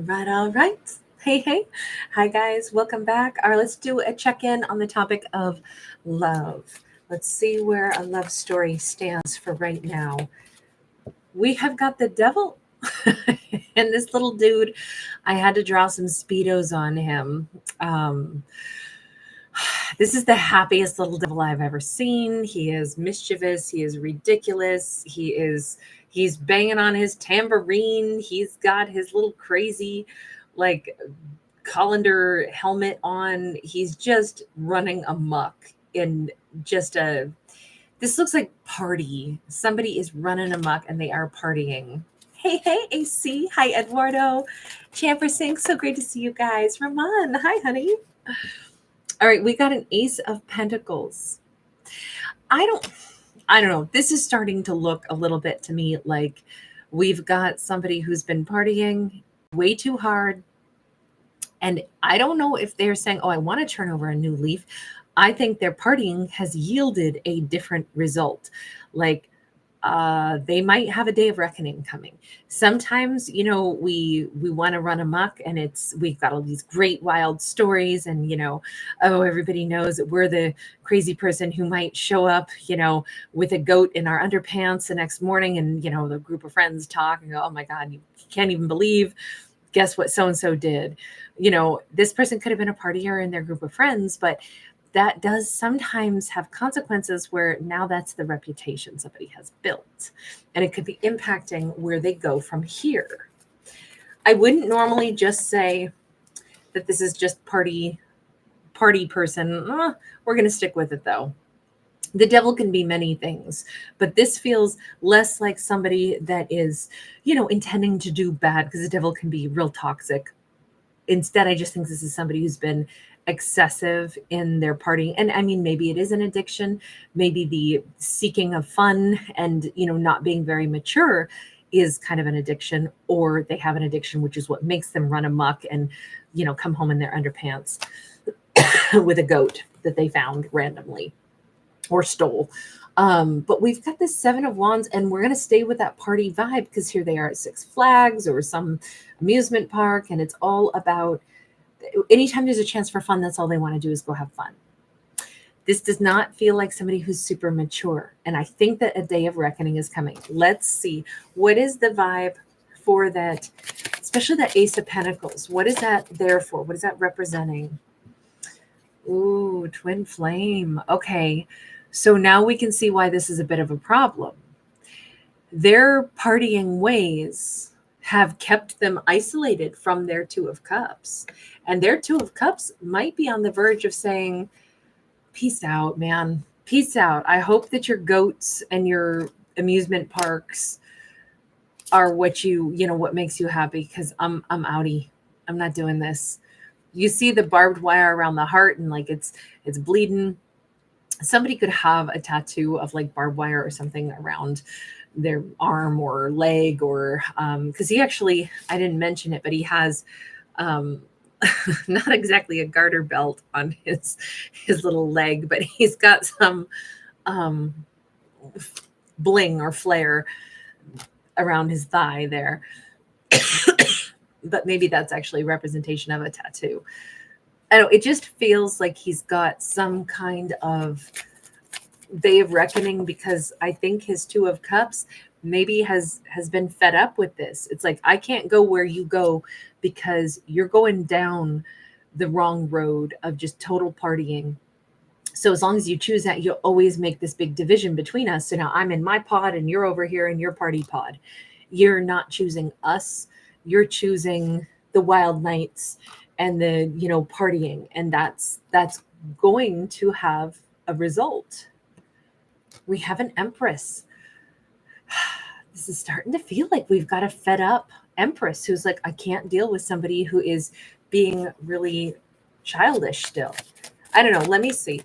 right, all right. Hey, hey. Hi, guys. Welcome back. All right, let's do a check in on the topic of love. Let's see where a love story stands for right now. We have got the devil. And this little dude, I had to draw some Speedos on him. Um, this is the happiest little devil I've ever seen. He is mischievous. He is ridiculous. He's banging on his tambourine. He's got his little crazy, like, colander helmet on. He's just running amok in just a. This looks like party. Somebody is running amok and they are partying. Hey, hey, AC. Hi, Eduardo. Champer Singh. So great to see you guys. Ramon. Hi, honey. All right, we got an Ace of Pentacles. I don't know. This is starting to look a little bit to me like we've got somebody who's been partying way too hard. And I don't know if they're saying, oh, I want to turn over a new leaf. I think their partying has yielded a different result. Like they might have a day of reckoning coming. Sometimes, we want to run amok and we've got all these great wild stories and, oh, everybody knows that we're the crazy person who might show up, with a goat in our underpants the next morning and, the group of friends talk and go, oh my God, you can't even believe, guess what so-and-so did. This person could have been a partier in their group of friends, but that does sometimes have consequences where now that's the reputation somebody has built. And it could be impacting where they go from here. I wouldn't normally just say that this is just party person. We're going to stick with it though. The devil can be many things, but this feels less like somebody that is, intending to do bad, because the devil can be real toxic. Instead, I just think this is somebody who's been excessive in their partying. And I mean, maybe it is an addiction. Maybe the seeking of fun and, not being very mature is kind of an addiction, or they have an addiction, which is what makes them run amok and, come home in their underpants with a goat that they found randomly or stole. But we've got this Seven of Wands, and we're going to stay with that party vibe because here they are at Six Flags or some amusement park, and it's all about anytime there's a chance for fun, that's all they want to do is go have fun. This does not feel like somebody who's super mature, and I think that a day of reckoning is coming. Let's see. What is the vibe for that, especially that Ace of Pentacles? What is that there for? What is that representing? Ooh, twin flame. Okay. So now we can see why this is a bit of a problem. Their partying ways have kept them isolated from their Two of Cups. And their Two of Cups might be on the verge of saying, peace out, man. Peace out. I hope that your goats and your amusement parks are what what makes you happy, because I'm outie. I'm not doing this. You see the barbed wire around the heart and like it's bleeding. Somebody could have a tattoo of like barbed wire or something around their arm or leg, or because he actually, I didn't mention it, but he has not exactly a garter belt on his little leg, but he's got some bling or flare around his thigh there. But maybe that's actually a representation of a tattoo. I don't know, it just feels like he's got some kind of day of reckoning, because I think his Two of Cups maybe has been fed up with this. It's like, I can't go where you go because you're going down the wrong road of just total partying. So as long as you choose that, you'll always make this big division between us. So now I'm in my pod and you're over here in your party pod. You're not choosing us. You're choosing the wild nights and the, partying. And that's going to have a result. We have an Empress. This is starting to feel like we've got a fed up Empress who's like, I can't deal with somebody who is being really childish still. I don't know. Let me see.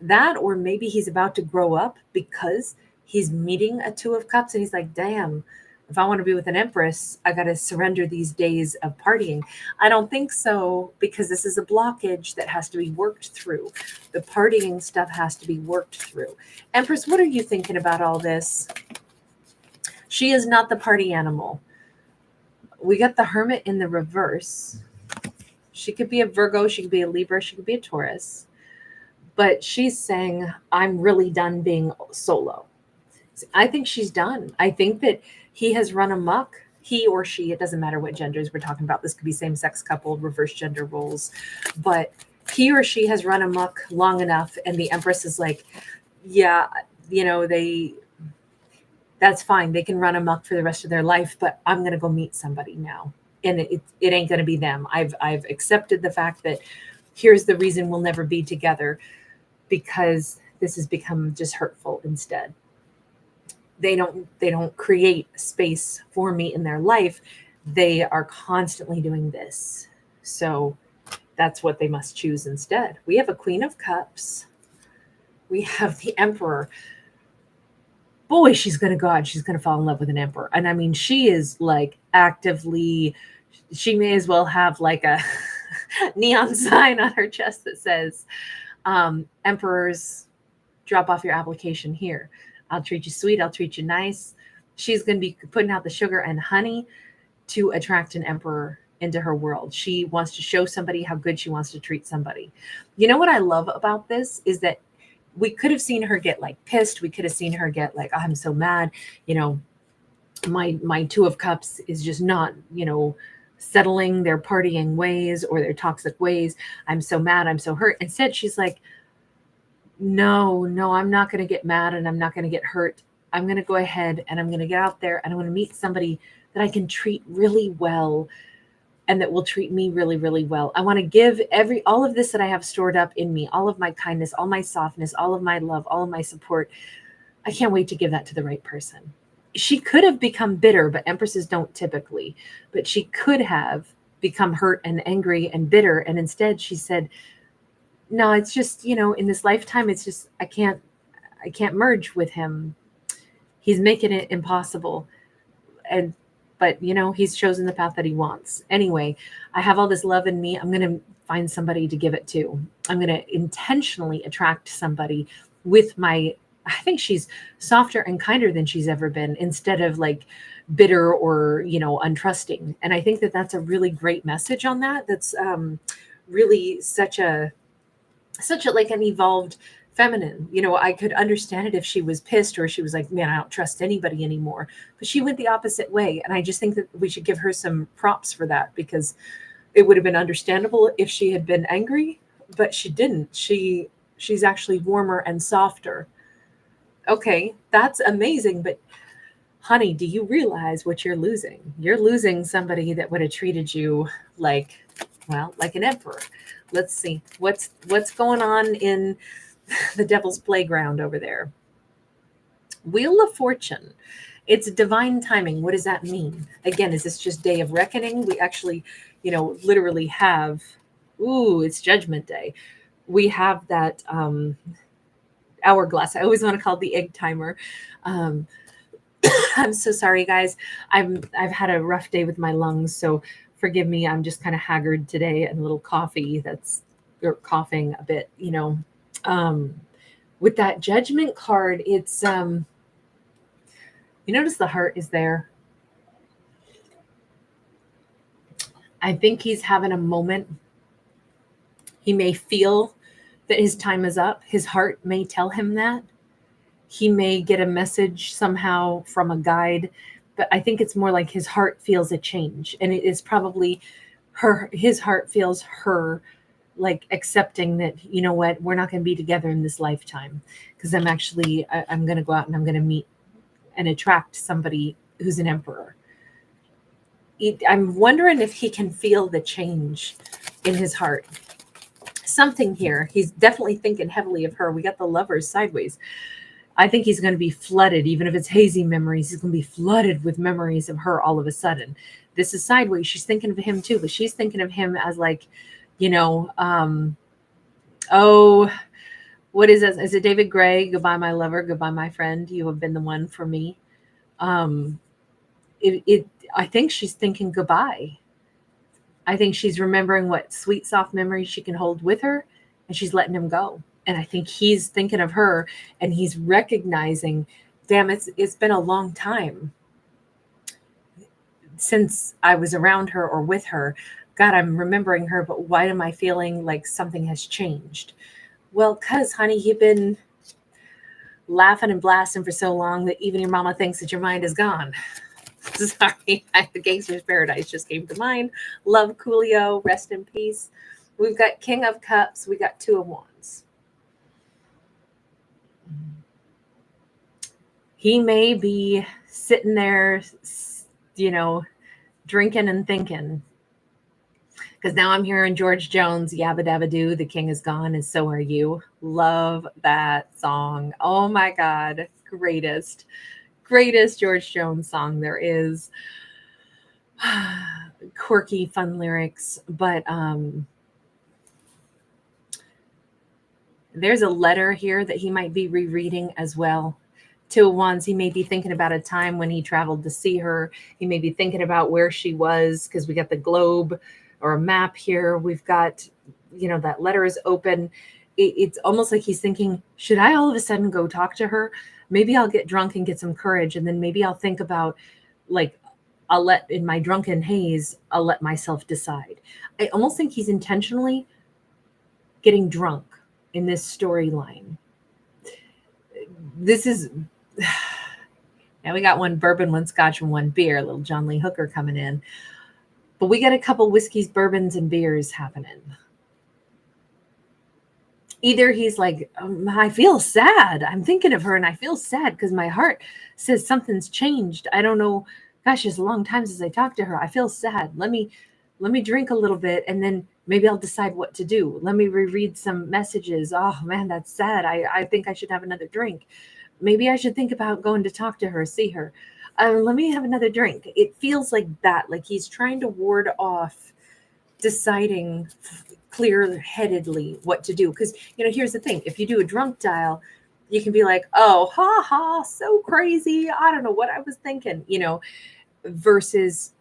That, or maybe he's about to grow up because he's meeting a Two of Cups and he's like, damn, if I want to be with an Empress, I got to surrender these days of partying. I don't think so, because this is a blockage that has to be worked through. The partying stuff has to be worked through. Empress, what are you thinking about all this? She is not the party animal. We got the Hermit in the reverse. She could be a Virgo, she could be a Libra, she could be a Taurus. But she's saying, I'm really done being solo. I think she's done. I think that he has run amok. He or she, it doesn't matter what genders we're talking about. This could be same-sex couple, reverse gender roles. But he or she has run amok long enough, and the Empress is like, yeah, that's fine. They can run amok for the rest of their life, but I'm going to go meet somebody now. And it ain't going to be them. I've accepted the fact that here's the reason we'll never be together, because this has become just hurtful instead. They don't create space for me in their life. They are constantly doing this. So that's what they must choose instead. We have a Queen of Cups. We have the Emperor. Boy, she's going to fall in love with an emperor. And I mean, she is like actively, she may as well have like a neon sign on her chest that says, emperors, drop off your application here. I'll treat you sweet. I'll treat you nice. She's going to be putting out the sugar and honey to attract an emperor into her world. She wants to show somebody how good she wants to treat somebody. You know what I love about this is that we could have seen her get like pissed. We could have seen her get like, oh, I'm so mad. My Two of Cups is just not, settling their partying ways or their toxic ways. I'm so mad. I'm so hurt. Instead, she's like, no, I'm not going to get mad and I'm not going to get hurt. I'm going to go ahead and I'm going to get out there and I'm going to meet somebody that I can treat really well and that will treat me really, really well. I want to give all of this that I have stored up in me, all of my kindness, all my softness, all of my love, all of my support. I can't wait to give that to the right person. She could have become bitter, but empresses don't typically, but she could have become hurt and angry and bitter. And instead she said, no, it's just, in this lifetime, it's just, I can't merge with him. He's making it impossible. But he's chosen the path that he wants. Anyway, I have all this love in me. I'm going to find somebody to give it to. I'm going to intentionally attract somebody with I think she's softer and kinder than she's ever been, instead of like bitter or, untrusting. And I think that that's a really great message on that. That's really such a like an evolved feminine. I could understand it if she was pissed or she was like, man, I don't trust anybody anymore. But she went the opposite way. And I just think that we should give her some props for that, because it would have been understandable if she had been angry, but she didn't. She's actually warmer and softer. Okay, that's amazing. But honey, do you realize what you're losing? You're losing somebody that would have treated you like an emperor. Let's see what's going on in the devil's playground over there. Wheel of Fortune. It's divine timing. What does that mean? Again, is this just day of reckoning? We actually, literally have, it's Judgment Day. We have that hourglass. I always want to call it the egg timer. I'm so sorry, guys. I've had a rough day with my lungs, so forgive me. I'm just kind of haggard today and a little coughing a bit, with that Judgment card. It's, you notice the heart is there. I think he's having a moment. He may feel that his time is up. His heart may tell him that. He may get a message somehow from a guide, but I think it's more like his heart feels a change, and it is probably his heart feels her like accepting that, we're not going to be together in this lifetime, because I'm going to go out and I'm going to meet and attract somebody who's an emperor. I'm wondering if he can feel the change in his heart. Something here. He's definitely thinking heavily of her. We got the Lovers sideways. I think he's going to be flooded, even if it's hazy memories. He's going to be flooded with memories of her all of a sudden. This is sideways. She's thinking of him too, but she's thinking of him as like, what is this? Is it David Gray? Goodbye, my lover. Goodbye, my friend. You have been the one for me. I think she's thinking goodbye. I think she's remembering what sweet, soft memories she can hold with her, and she's letting him go. And I think he's thinking of her, and he's recognizing, damn, it's been a long time. since I was around her or with her, God, I'm remembering her, but why am I feeling like something has changed? Well, because, honey, you've been laughing and blasting for so long that even your mama thinks that your mind is gone. Sorry, the Gangster's Paradise just came to mind. Love Coolio, rest in peace. We've got King of Cups, we got Two of Wands. He may be sitting there, drinking and thinking. Because now I'm hearing George Jones, Yabba Dabba Doo, the king is gone, and so are you. Love that song. Oh my God. Greatest George Jones song there is. Quirky, fun lyrics. But there's a letter here that he might be rereading as well. Two of Wands, he may be thinking about a time when he traveled to see her. He may be thinking about where she was, because we got the globe or a map here. We've got, that letter is open. It's almost like he's thinking, should I all of a sudden go talk to her? Maybe I'll get drunk and get some courage. And then maybe I'll think about, like, in my drunken haze, I'll let myself decide. I almost think he's intentionally getting drunk in this storyline. This is, now we got one bourbon, one scotch, and one beer. Little John Lee Hooker coming in. But we got a couple whiskeys, bourbons, and beers happening. Either he's like, I feel sad. I'm thinking of her and I feel sad because my heart says something's changed. I don't know. Gosh, it's a long time since I talked to her. I feel sad. Let me drink a little bit and then maybe I'll decide what to do. Let me reread some messages. Oh man, that's sad. I think I should have another drink. Maybe I should think about going to talk to her, see her. Let me have another drink. It feels like that, like he's trying to ward off deciding clear-headedly what to do. Because, here's the thing. If you do a drunk dial, you can be like, oh, ha, ha, so crazy. I don't know what I was thinking, versus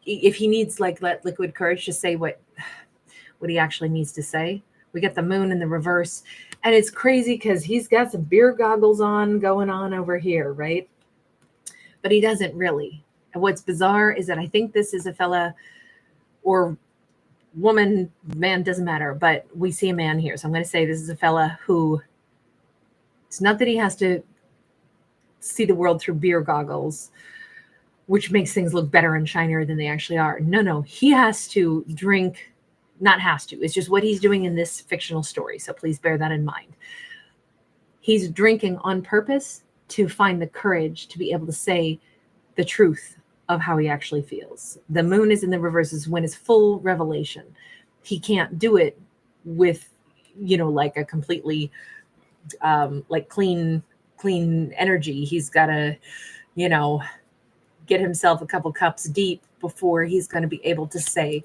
if he needs like let liquid courage to say what he actually needs to say. We get the moon in the reverse. And it's crazy because he's got some beer goggles on going on over here, right? But he doesn't really. And what's bizarre is that I think this is a fella or woman, man, doesn't matter, but we see a man here. So I'm going to say this is a fella who, it's not that he has to see the world through beer goggles, which makes things look better and shinier than they actually are. No, he has to drink, not has to, it's just what he's doing in this fictional story. So please bear that in mind. He's drinking on purpose to find the courage to be able to say the truth of how he actually feels. The moon is in the reverse, is when it's full revelation. He can't do it with, like a completely like clean energy. He's got to, get himself a couple cups deep before he's going to be able to say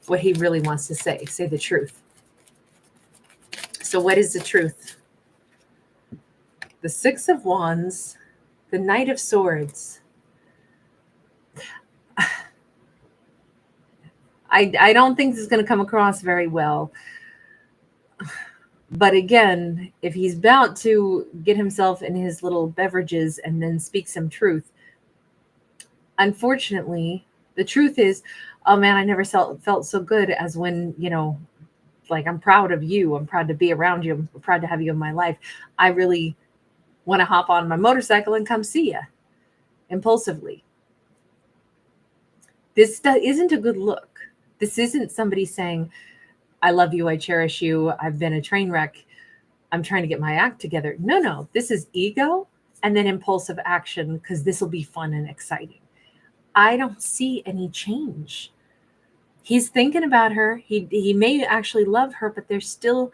what he really wants to say the truth. So what is the truth? The Six of Wands, the Knight of Swords. I don't think this is going to come across very well. But again, if he's about to get himself in his little beverages and then speak some truth, unfortunately, the truth is, oh man, I never felt so good as when, like, I'm proud of you. I'm proud to be around you. I'm proud to have you in my life. I really want to hop on my motorcycle and come see you impulsively. This isn't a good look. This isn't somebody saying, I love you, I cherish you, I've been a train wreck, I'm trying to get my act together. No, this is ego and then impulsive action because this will be fun and exciting. I don't see any change. He's thinking about her. He may actually love her, but there's still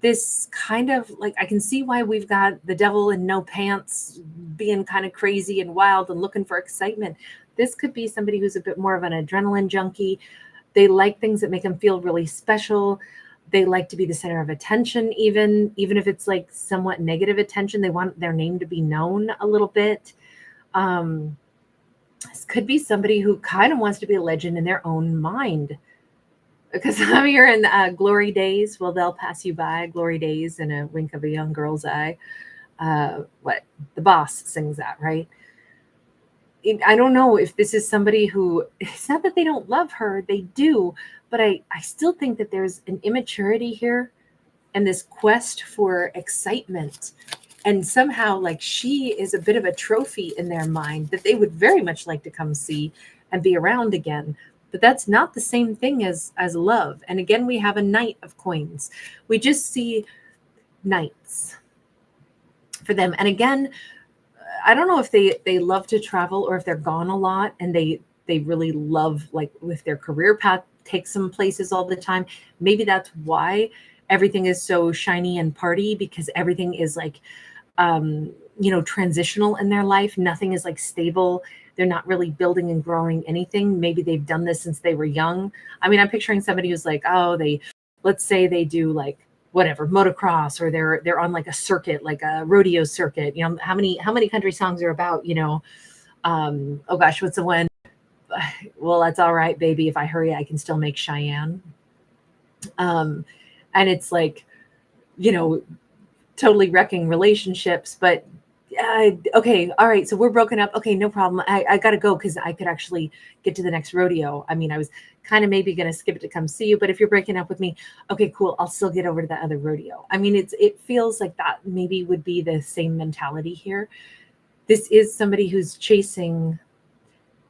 this kind of like, I can see why we've got the devil in no pants being kind of crazy and wild and looking for excitement. This could be somebody who's a bit more of an adrenaline junkie. They like things that make them feel really special. They like to be the center of attention, even if it's like somewhat negative attention. They want their name to be known a little bit. This could be somebody who kind of wants to be a legend in their own mind. Because I'm here in glory days. Well, they'll pass you by. Glory days in a wink of a young girl's eye. What the boss sings that, right? I don't know if this is somebody who, it's not that they don't love her, they do, but I still think that there's an immaturity here and this quest for excitement. And somehow, like, she is a bit of a trophy in their mind that they would very much like to come see and be around again. But that's not the same thing as love. And again, we have a Knight of Coins. We just see knights for them. And again, I don't know if they love to travel or if they're gone a lot and they really love, like, with their career path, take some places all the time. Maybe that's why everything is so shiny and party, because everything is like transitional in their life. Nothing is like stable. They're not really building and growing anything. Maybe they've done this since they were young. I mean, I'm picturing somebody who's like, oh, let's say they do like whatever, motocross, or they're on like a circuit, like a rodeo circuit. How many country songs are about, oh gosh, what's the one? Well, that's all right, baby. If I hurry, I can still make Cheyenne. And it's like, totally wrecking relationships, but okay, all right, so we're broken up. Okay, no problem. I gotta go because I could actually get to the next rodeo. I mean, I was kind of maybe gonna skip it to come see you, but if you're breaking up with me, okay, cool, I'll still get over to the other rodeo. I mean, it feels like that maybe would be the same mentality here. This is somebody who's chasing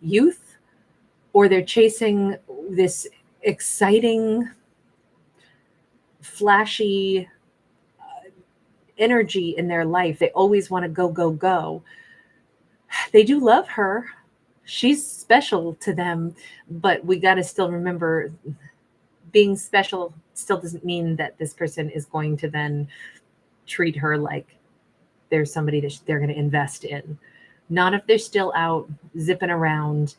youth, or they're chasing this exciting, flashy energy in their life. They always want to go, go, go. They do love her. She's special to them, but we got to still remember, being special still doesn't mean that this person is going to then treat her like there's somebody that they're going to invest in. Not if they're still out zipping around.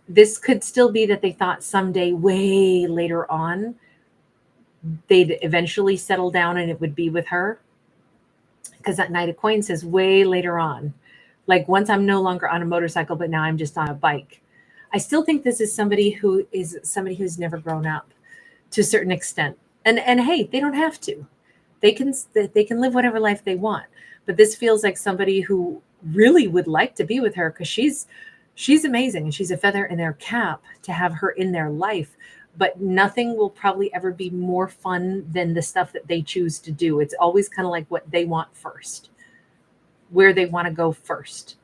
This could still be that they thought someday, way later on, they'd eventually settle down and it would be with her, because that Knight of Coins says way later on, like once I'm no longer on a motorcycle, but now I'm just on a bike. I still think this is somebody who's never grown up to a certain extent, and hey, they don't have to. They can live whatever life they want, but this feels like somebody who really would like to be with her, because she's amazing and she's a feather in their cap to have her in their life. But nothing will probably ever be more fun than the stuff that they choose to do. It's always kind of like what they want first, where they want to go first.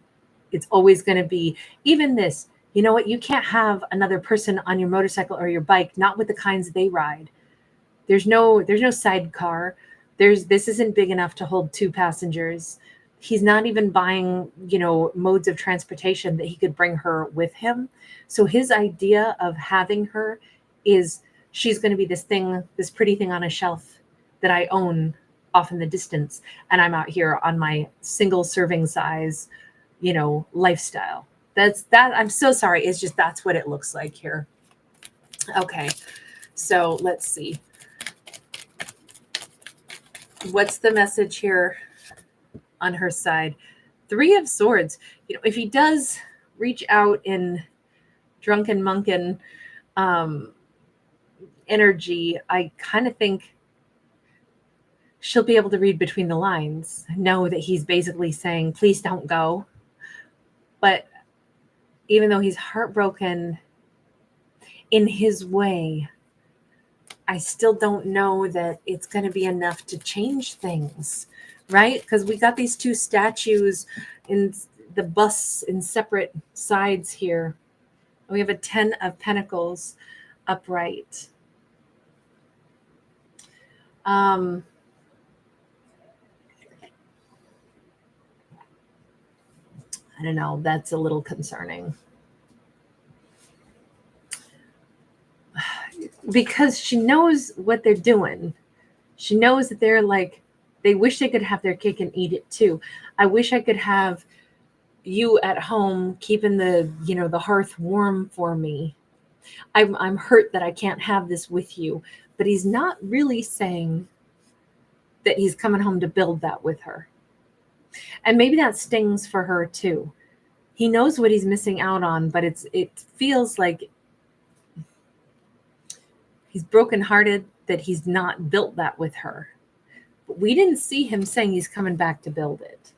It's always going to be, even this, you know what? You can't have another person on your motorcycle or your bike, not with the kinds they ride. There's no sidecar. This isn't big enough to hold two passengers. He's not even buying, modes of transportation that he could bring her with him. So his idea of having her is, she's going to be this pretty thing on a shelf that I own off in the distance. And I'm out here on my single serving size, lifestyle. That. I'm so sorry. It's just, that's what it looks like here. Okay. So let's see. What's the message here on her side? Three of Swords. If he does reach out in drunken monkin energy, I kind of think she'll be able to read between the lines, know that he's basically saying, please don't go. But even though he's heartbroken in his way, I still don't know that it's going to be enough to change things, right? Because we got these two statues in the bus in separate sides here. We have a 10 of Pentacles upright. I don't know. That's a little concerning. Because she knows what they're doing. She knows that they're like, they wish they could have their cake and eat it too. I wish I could have you at home keeping the hearth warm for me. I'm hurt that I can't have this with you. But he's not really saying that he's coming home to build that with her. And maybe that stings for her too. He knows what he's missing out on, but it feels like he's brokenhearted that he's not built that with her. But we didn't see him saying he's coming back to build it.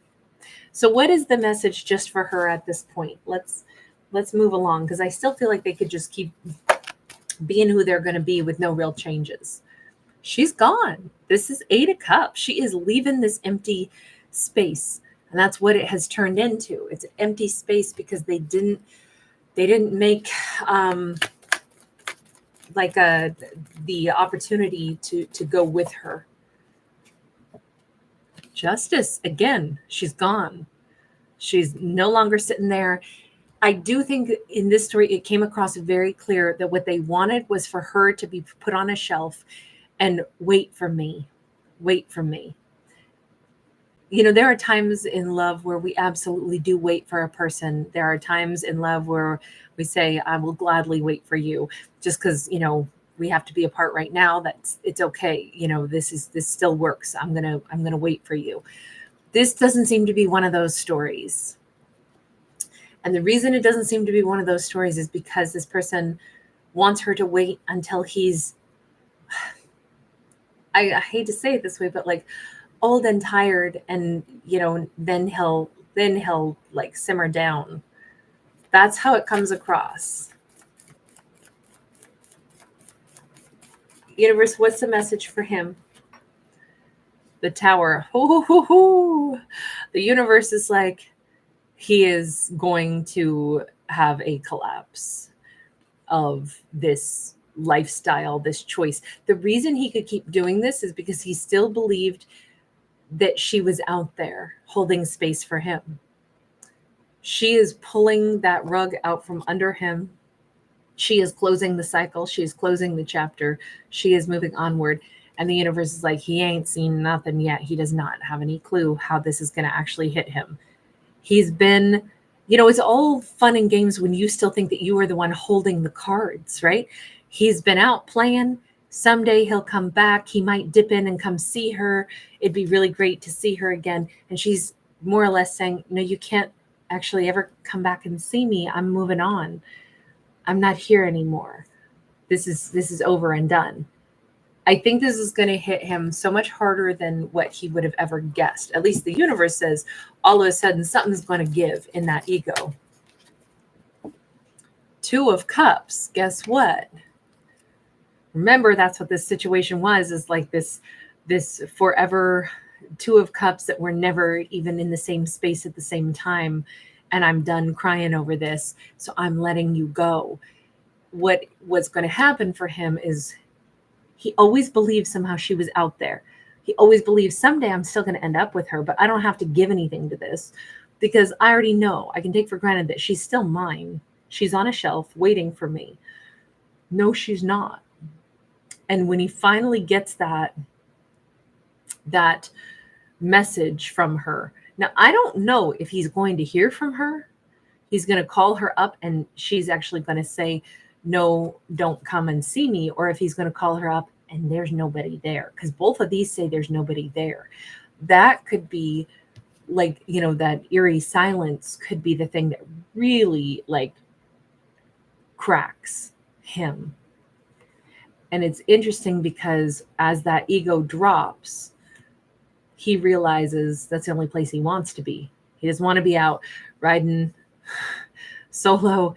So what is the message just for her at this point? Let's move along, because I still feel like they could just keep being who they're going to be with no real changes. She's gone. This is 8 of Cups. She is leaving this empty space. And that's what it has turned into. It's an empty space because they didn't make the opportunity to go with her. Justice, again, she's gone. She's no longer sitting there. I do think in this story, it came across very clear that what they wanted was for her to be put on a shelf and wait for me. Wait for me. You know, there are times in love where we absolutely do wait for a person. There are times in love where we say, I will gladly wait for you, just because, you know, we have to be apart right now. It's okay. You know, this still works. I'm going to wait for you. This doesn't seem to be one of those stories. And the reason it doesn't seem to be one of those stories is because this person wants her to wait until he's, I hate to say it this way, but like old and tired, and, you know, then he'll like simmer down. That's how it comes across. Universe, what's the message for him? The Tower. The universe is like, he is going to have a collapse of this lifestyle, this choice. The reason he could keep doing this is because he still believed that she was out there holding space for him. She is pulling that rug out from under him. She is closing the cycle. She is closing the chapter. She is moving onward. And the universe is like, he ain't seen nothing yet. He does not have any clue how this is going to actually hit him. He's been, you know, it's all fun and games when you still think that you are the one holding the cards, right? He's been out playing. Someday he'll come back. He might dip in and come see her. It'd be really great to see her again. And she's more or less saying, no, you can't actually ever come back and see me. I'm moving on. I'm not here anymore. This is over and done. I think this is going to hit him so much harder than what he would have ever guessed. At least the universe says all of a sudden something's going to give in that ego. 2 of Cups. Guess what? Remember, that's what this situation was, is like this forever 2 of Cups that were never even in the same space at the same time. And I'm done crying over this, so I'm letting you go. What was going to happen for him is he always believed somehow she was out there. He always believed someday I'm still going to end up with her, but I don't have to give anything to this because I already know. I can take for granted that she's still mine. She's on a shelf waiting for me. No, she's not. And when he finally gets that message from her, now I don't know if he's going to hear from her. He's going to call her up and she's actually going to say, no, don't come and see me. Or if he's going to call her up and there's nobody there, because both of these say there's nobody there. That could be like, you know, that eerie silence could be the thing that really like cracks him. And it's interesting because as that ego drops, he realizes that's the only place he wants to be. He doesn't want to be out riding solo,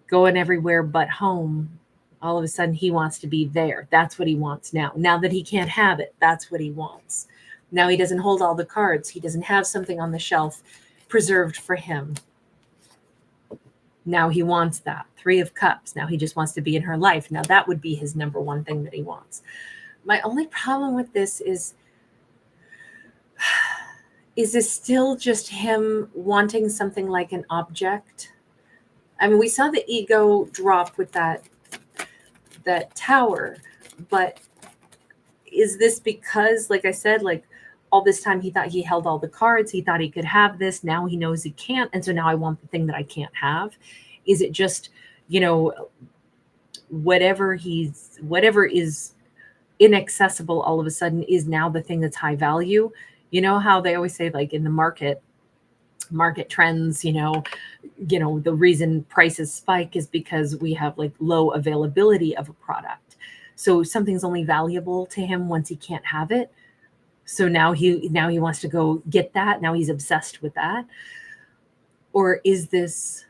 going everywhere but home. All of a sudden he wants to be there. That's what he wants now. Now that he can't have it, that's what he wants. Now he doesn't hold all the cards. He doesn't have something on the shelf preserved for him. Now he wants that. 3 of Cups. Now he just wants to be in her life. Now that would be his number one thing that he wants. My only problem with this is this still just him wanting something like an object? I mean, we saw the ego drop with that tower, but is this because, like I said, like all this time he thought he held all the cards, he thought he could have this, now he knows he can't, and so now I want the thing that I can't have? Is it just, you know, whatever is inaccessible all of a sudden is now the thing that's high value? You know how they always say, like in the market trends, you know, the reason prices spike is because we have like low availability of a product. So something's only valuable to him once he can't have it. So now he wants to go get that. Now he's obsessed with that. Or is this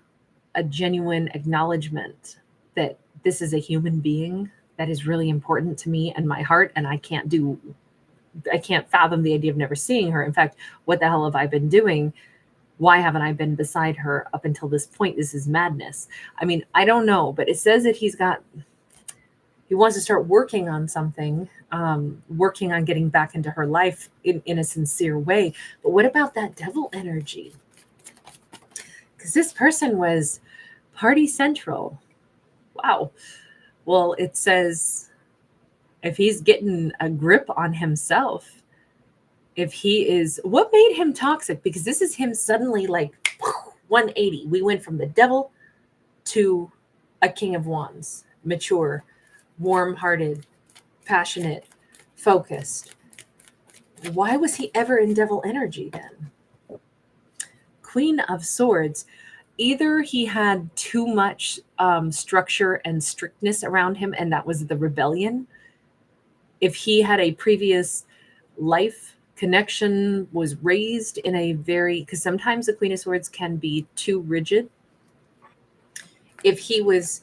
a genuine acknowledgement that this is a human being that is really important to me and my heart, and I can't fathom the idea of never seeing her. In fact, what the hell have I been doing? Why haven't I been beside her up until this point? This is madness. I mean, I don't know, but it says that he wants to start working on something, working on getting back into her life in a sincere way. But what about that devil energy? Because this person was party central. Wow. Well, it says if he's getting a grip on himself, if he is, what made him toxic? Because this is him suddenly like 180. We went from the devil to a king of wands, mature, warm-hearted, passionate, focused. Why was he ever in devil energy then? Queen of Swords. Either he had too much structure and strictness around him, and that was the rebellion. If he had a previous life connection, was raised in a because sometimes the Queen of Swords can be too rigid. If he was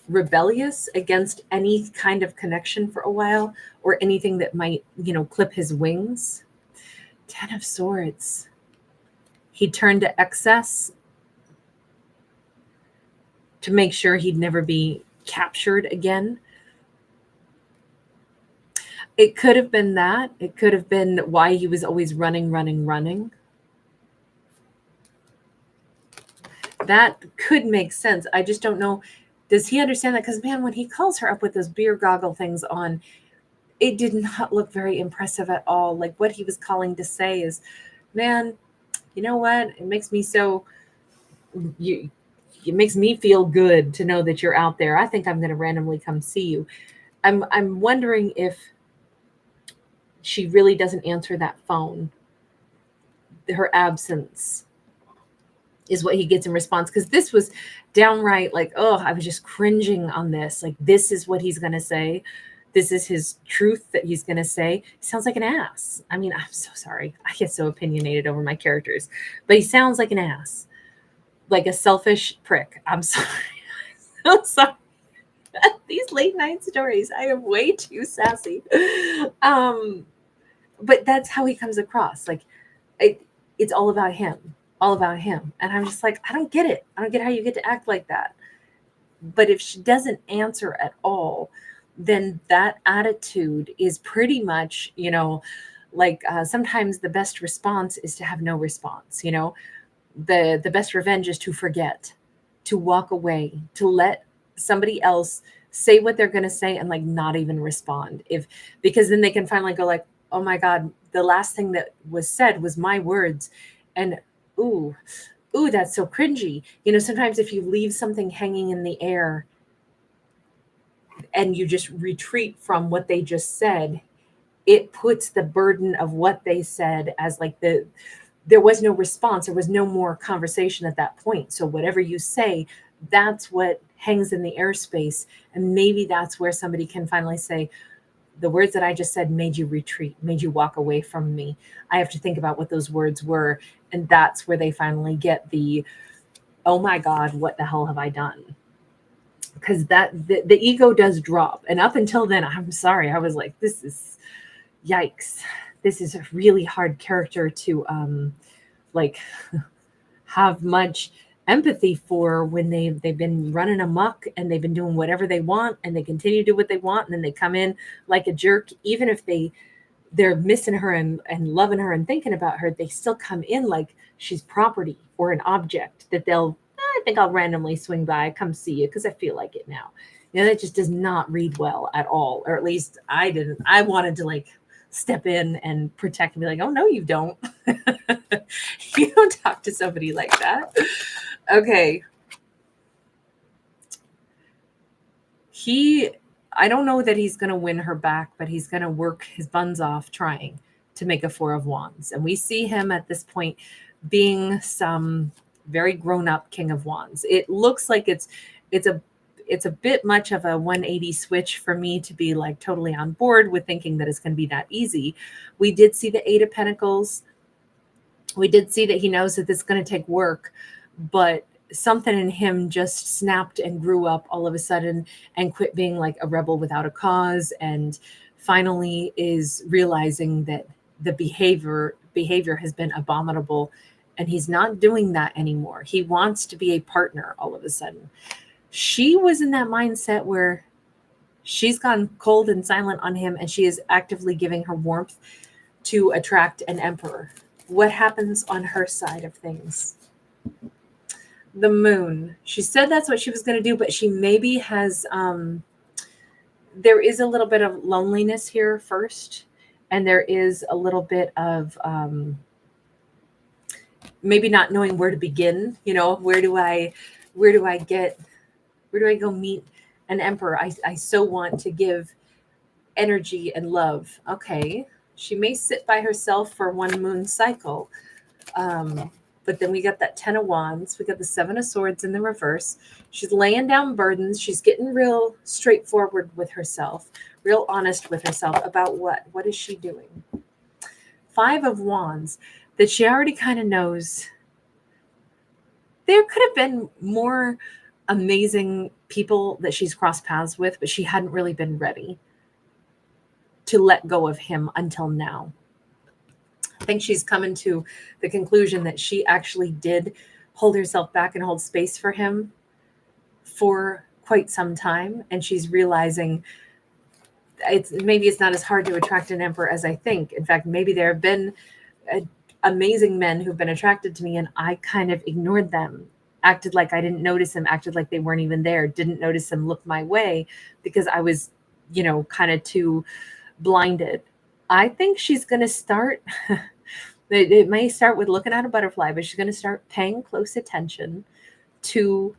rebellious against any kind of connection for a while, or anything that might, clip his wings. 10 of Swords. He turned to excess to make sure he'd never be captured again. It could have been that. It could have been why he was always running. That could make sense. I just don't know. Does he understand that? Because, man, when he calls her up with those beer goggle things on, it did not look very impressive at all. Like, what he was calling to say is, man, you know what? It makes me it makes me feel good to know that you're out there. I think I'm going to randomly come see you. I'm wondering if she really doesn't answer that phone. Her absence is what he gets in response. Because this was downright like, oh, I was just cringing on this. Like, this is what he's going to say. This is his truth that he's going to say. He sounds like an ass. I mean, I'm so sorry. I get so opinionated over my characters. But he sounds like an ass. Like a selfish prick. I'm sorry. I'm sorry. These late night stories, I am way too sassy. But that's how he comes across. Like, it's all about him. All about him. And I'm just like, I don't get it. I don't get how you get to act like that. But if she doesn't answer at all, then that attitude is pretty much, sometimes the best response is to have no response. The best revenge is to forget, to walk away, to let somebody else say what they're going to say and like not even respond. Because then they can finally go like, oh my God, the last thing that was said was my words. And ooh, that's so cringy. Sometimes if you leave something hanging in the air and you just retreat from what they just said, it puts the burden of what they said as like there was no response. There was no more conversation at that point. So whatever you say, that's what hangs in the airspace. And maybe that's where somebody can finally say, the words that I just said made you retreat, made you walk away from me. I have to think about what those words were. And that's where they finally get the, oh my God, what the hell have I done? Because the ego does drop. And up until then, I'm sorry, I was like, this is yikes. This is a really hard character to have much empathy for when they've been running amok and they've been doing whatever they want and they continue to do what they want, and then they come in like a jerk. Even if they're missing her and loving her and thinking about her, they still come in like she's property or an object that I think I'll randomly swing by, come see you because I feel like it now. That just does not read well at all. Or at least I didn't. I wanted to like step in and protect and be like, oh no, you don't. You don't talk to somebody like that. Okay. I don't know that he's going to win her back, but he's going to work his buns off trying to make a Four of Wands. And we see him at this point being some very grown-up King of Wands. It looks like it's it's a bit much of a 180 switch for me to be like totally on board with thinking that it's going to be that easy. We did see the Eight of Pentacles. We did see that he knows that this is going to take work, but something in him just snapped and grew up all of a sudden and quit being like a rebel without a cause, and finally is realizing that the behavior has been abominable, and he's not doing that anymore. He wants to be a partner all of a sudden. She was in that mindset where she's gone cold and silent on him, and she is actively giving her warmth to attract an emperor. What happens on her side of things? The moon. She said that's what she was going to do, but she maybe has, there is a little bit of loneliness here first, and there is a little bit of maybe not knowing where to begin. You know, where do I go meet an emperor? I so want to give energy and love. Okay. She may sit by herself for one moon cycle. But then we got that 10 of Wands. We got the 7 of Swords in the reverse. She's laying down burdens. She's getting real straightforward with herself, real honest with herself about what is she doing. 5 of Wands, that she already kind of knows there could have been more amazing people that she's crossed paths with, but she hadn't really been ready to let go of him until now. I think she's coming to the conclusion that she actually did hold herself back and hold space for him for quite some time. And she's realizing maybe it's not as hard to attract an emperor as I think. In fact, maybe there have been amazing men who've been attracted to me, and I kind of ignored them, acted like I didn't notice them, acted like they weren't even there, didn't notice them look my way because I was, kind of too blinded. I think she's going to start, it may start with looking at a butterfly, but she's going to start paying close attention to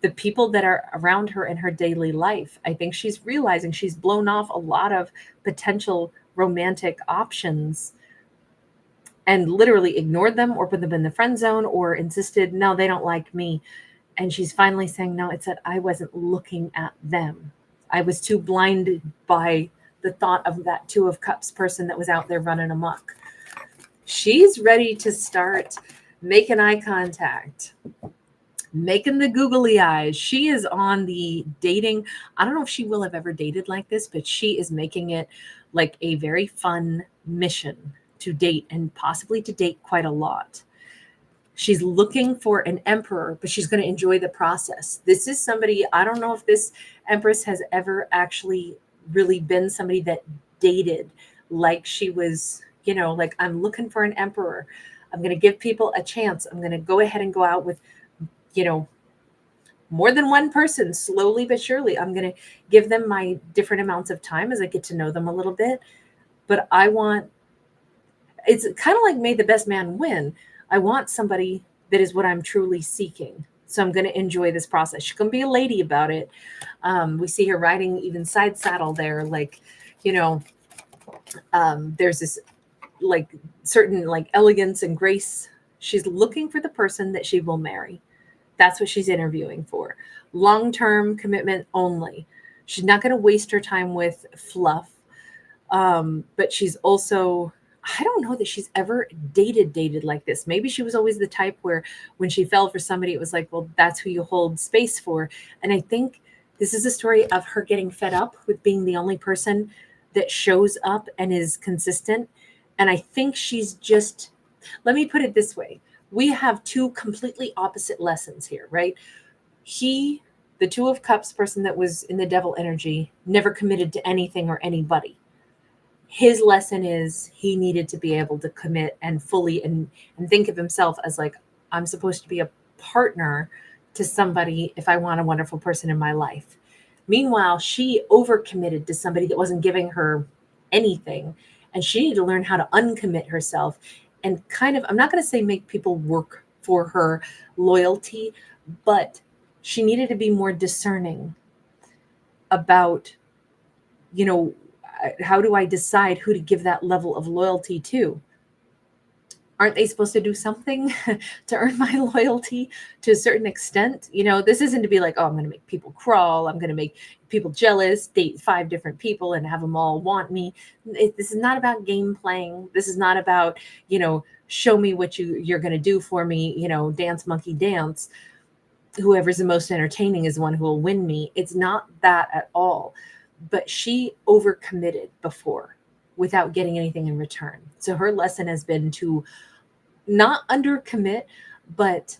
the people that are around her in her daily life. I think she's realizing she's blown off a lot of potential romantic options and literally ignored them or put them in the friend zone or insisted, no, they don't like me. And she's finally saying, no, it's that I wasn't looking at them. I was too blinded by the thought of that 2 of Cups person that was out there running amok. She's ready to start making eye contact, making the googly eyes. She is on the dating. I don't know if she will have ever dated like this, but she is making it like a very fun mission to date, and possibly to date quite a lot. She's looking for an emperor, but she's going to enjoy the process. This is somebody, I don't know if this empress has ever actually really been somebody that dated like she was, like, I'm looking for an emperor. I'm going to give people a chance. I'm going to go ahead and go out with, more than one person, slowly but surely. I'm going to give them my different amounts of time as I get to know them a little bit. But it's kind of like may the best man win. I want somebody that is what I'm truly seeking. So I'm going to enjoy this process. She's going to be a lady about it. We see her riding even side saddle there. Like, there's this like certain like elegance and grace. She's looking for the person that she will marry. That's what she's interviewing for. Long-term commitment only. She's not going to waste her time with fluff. But she's also, I don't know that she's ever dated like this. Maybe she was always the type where when she fell for somebody, it was like, well, that's who you hold space for. And I think this is a story of her getting fed up with being the only person that shows up and is consistent. And I think she's just, let me put it this way. We have 2 completely opposite lessons here, right? The 2 of Cups person that was in the devil energy, never committed to anything or anybody. His lesson is he needed to be able to commit and fully and think of himself as like, I'm supposed to be a partner to somebody if I want a wonderful person in my life. Meanwhile, she overcommitted to somebody that wasn't giving her anything. And she needed to learn how to uncommit herself and kind of, I'm not going to say make people work for her loyalty, but she needed to be more discerning about, how do I decide who to give that level of loyalty to? Aren't they supposed to do something to earn my loyalty to a certain extent? This isn't to be like, oh, I'm going to make people crawl. I'm going to make people jealous, date 5 different people and have them all want me. This is not about game playing. This is not about, show me what you're going to do for me, dance monkey dance. Whoever's the most entertaining is the one who will win me. It's not that at all. But she overcommitted before without getting anything in return. So her lesson has been to not undercommit, but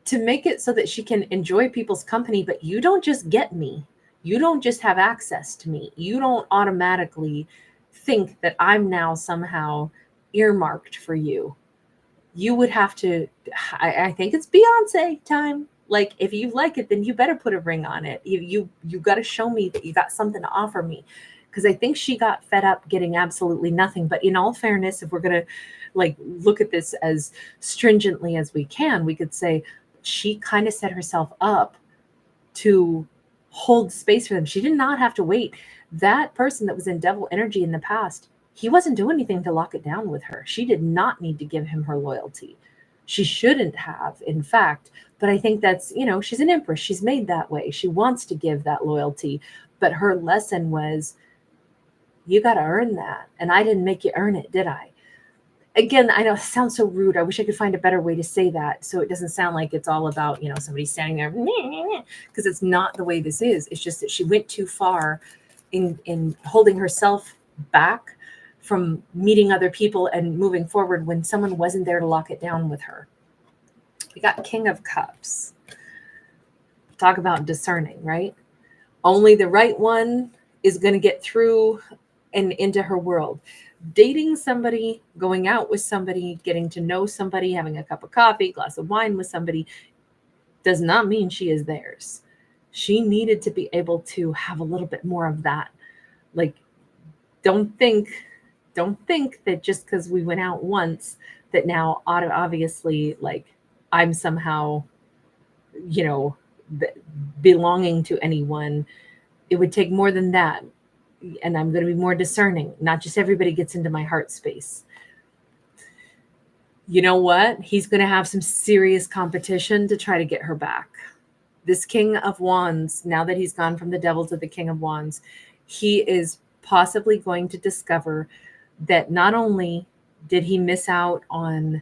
to make it so that she can enjoy people's company. But you don't just get me. You don't just have access to me. You don't automatically think that I'm now somehow earmarked for you. You would have to, I think it's Beyonce time. Like, if you like it, then you better put a ring on it. You got to show me that you got something to offer me. Because I think she got fed up getting absolutely nothing. But in all fairness, if we're going to look at this as stringently as we can, we could say she kind of set herself up to hold space for them. She did not have to wait. That person that was in devil energy in the past, he wasn't doing anything to lock it down with her. She did not need to give him her loyalty. She shouldn't have, in fact. But I think that's, she's an empress. She's made that way. She wants to give that loyalty. But her lesson was, you got to earn that. And I didn't make you earn it, did I? Again, I know it sounds so rude. I wish I could find a better way to say that so it doesn't sound like it's all about, somebody standing there, because it's not the way this is. It's just that she went too far in holding herself back from meeting other people and moving forward when someone wasn't there to lock it down with her. We got King of Cups. Talk about discerning, right? Only the right one is going to get through and into her world. Dating somebody, going out with somebody, getting to know somebody, having a cup of coffee, glass of wine with somebody does not mean she is theirs. She needed to be able to have a little bit more of that. Don't think that just because we went out once that now obviously I'm somehow, belonging to anyone. It would take more than that. And I'm going to be more discerning. Not just everybody gets into my heart space. You know what? He's going to have some serious competition to try to get her back. This King of Wands, now that he's gone from the Devil to the King of Wands, he is possibly going to discover that not only did he miss out on,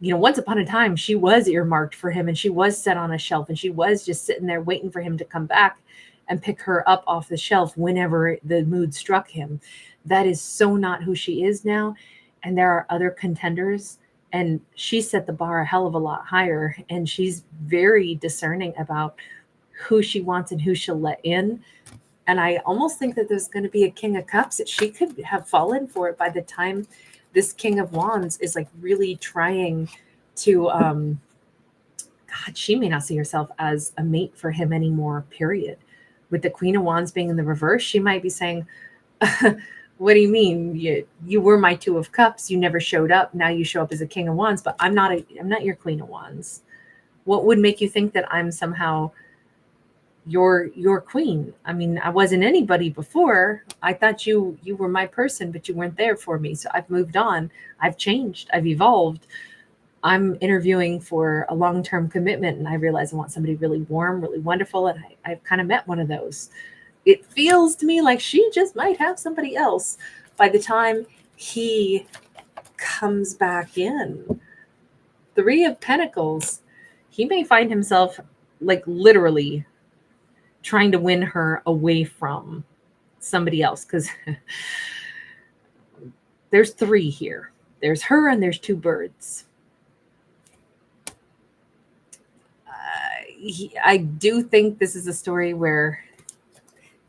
once upon a time, she was earmarked for him and she was set on a shelf and she was just sitting there waiting for him to come back and pick her up off the shelf whenever the mood struck him. That is so not who she is now. And there are other contenders, and she set the bar a hell of a lot higher. And she's very discerning about who she wants and who she'll let in. And I almost think that there's going to be a King of Cups that she could have fallen for it by the time this King of Wands is really trying to, God, she may not see herself as a mate for him anymore, period. With the Queen of Wands being in the reverse, she might be saying, what do you mean? You were my Two of Cups. You never showed up. Now you show up as a King of Wands, but I'm not your Queen of Wands. What would make you think that I'm somehow your queen? I mean, I wasn't anybody before. I thought you were my person, but you weren't there for me. So I've moved on. I've changed. I've evolved. I'm interviewing for a long-term commitment, and I realize I want somebody really warm, really wonderful, and I've kind of met one of those. It feels to me like she just might have somebody else by the time he comes back in. 3 of Pentacles, he may find himself literally trying to win her away from somebody else, because there's 3 here. There's her and there's 2 birds. I do think this is a story where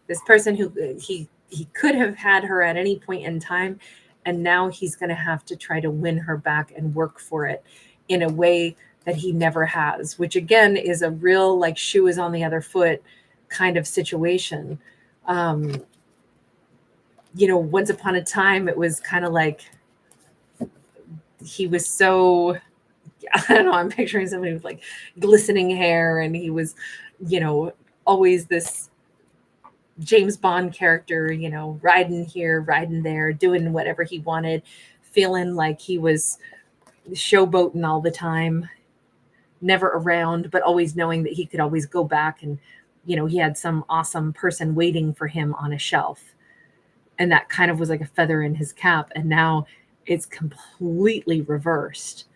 this person who he could have had her at any point in time, and now he's going to have to try to win her back and work for it in a way that he never has, which again is a real shoe is on the other foot kind of situation. Once upon a time, it was kind of he was so, I don't know, I'm picturing somebody with glistening hair, and he was, always this James Bond character, riding here, riding there, doing whatever he wanted, feeling like he was showboating all the time, never around, but always knowing that he could always go back and, he had some awesome person waiting for him on a shelf. And that kind of was like a feather in his cap. And now it's completely reversed.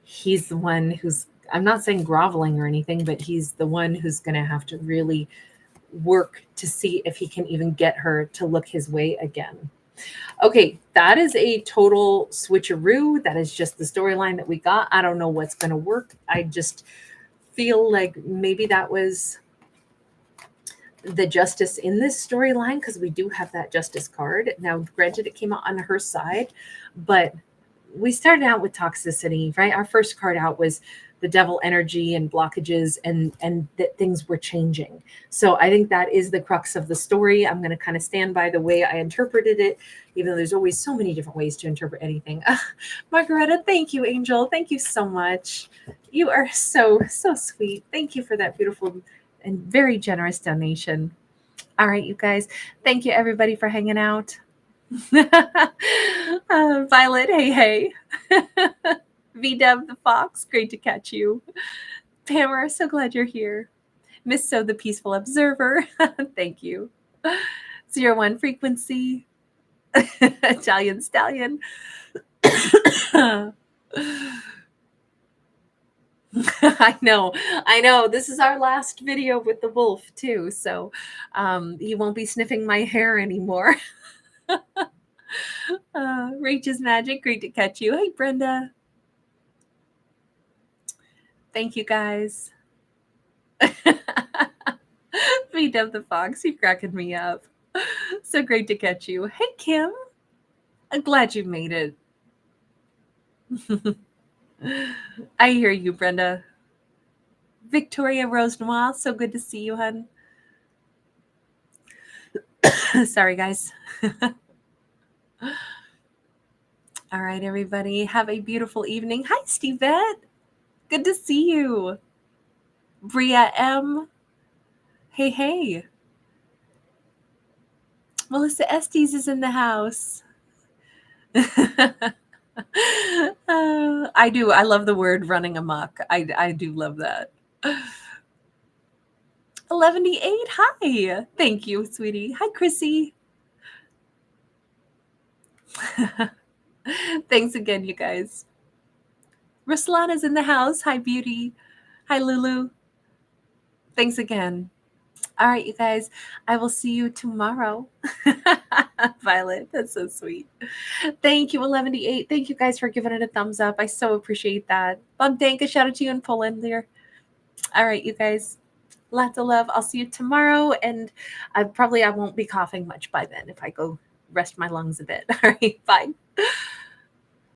He's the one who's, I'm not saying groveling or anything, but he's the one who's going to have to really work to see if he can even get her to look his way again. Okay, that is a total switcheroo. That is just the storyline that we got. I don't know what's going to work. I just feel like maybe that was the justice in this storyline, because we do have that justice card. Now, granted, it came out on her side, but we started out with toxicity, right? Our first card out was the devil energy and blockages, and that things were changing. So I think that is the crux of the story. I'm going to kind of stand by the way I interpreted it, even though there's always so many different ways to interpret anything. Margareta, thank you, Angel. Thank you so much. You are so sweet. Thank you for that beautiful and very generous donation. All right, you guys. Thank you, everybody, for hanging out. Violet, hey. V-Dub the Fox, great to catch you. Pamela, so glad you're here. Miss So the Peaceful Observer, thank you. 01 Frequency, Italian Stallion. I know. This is our last video with the wolf too, so he won't be sniffing my hair anymore. Rachel's Magic, great to catch you. Hey, Brenda. Thank you, guys. Feed of the Fox, you're cracking me up. So great to catch you. Hey, Kim. I'm glad you made it. I hear you, Brenda. Victoria Rose Noir, so good to see you, hun. Sorry, guys. All right, everybody. Have a beautiful evening. Hi, Stevette. Good to see you. Bria M. Hey. Melissa Estes is in the house. I do. I love the word running amok. I do love that. 11:08. Hi. Thank you, sweetie. Hi, Chrissy. Thanks again, you guys. Ruslana's in the house. Hi, beauty. Hi, Lulu. Thanks again. All right, you guys. I will see you tomorrow. Violet, that's so sweet. Thank you, 11:08. Thank you guys for giving it a thumbs up. I so appreciate that. Bogdanka, shout out to you in Poland there. All right, you guys. Lots of love. I'll see you tomorrow. And I won't be coughing much by then if I go rest my lungs a bit. All right, bye.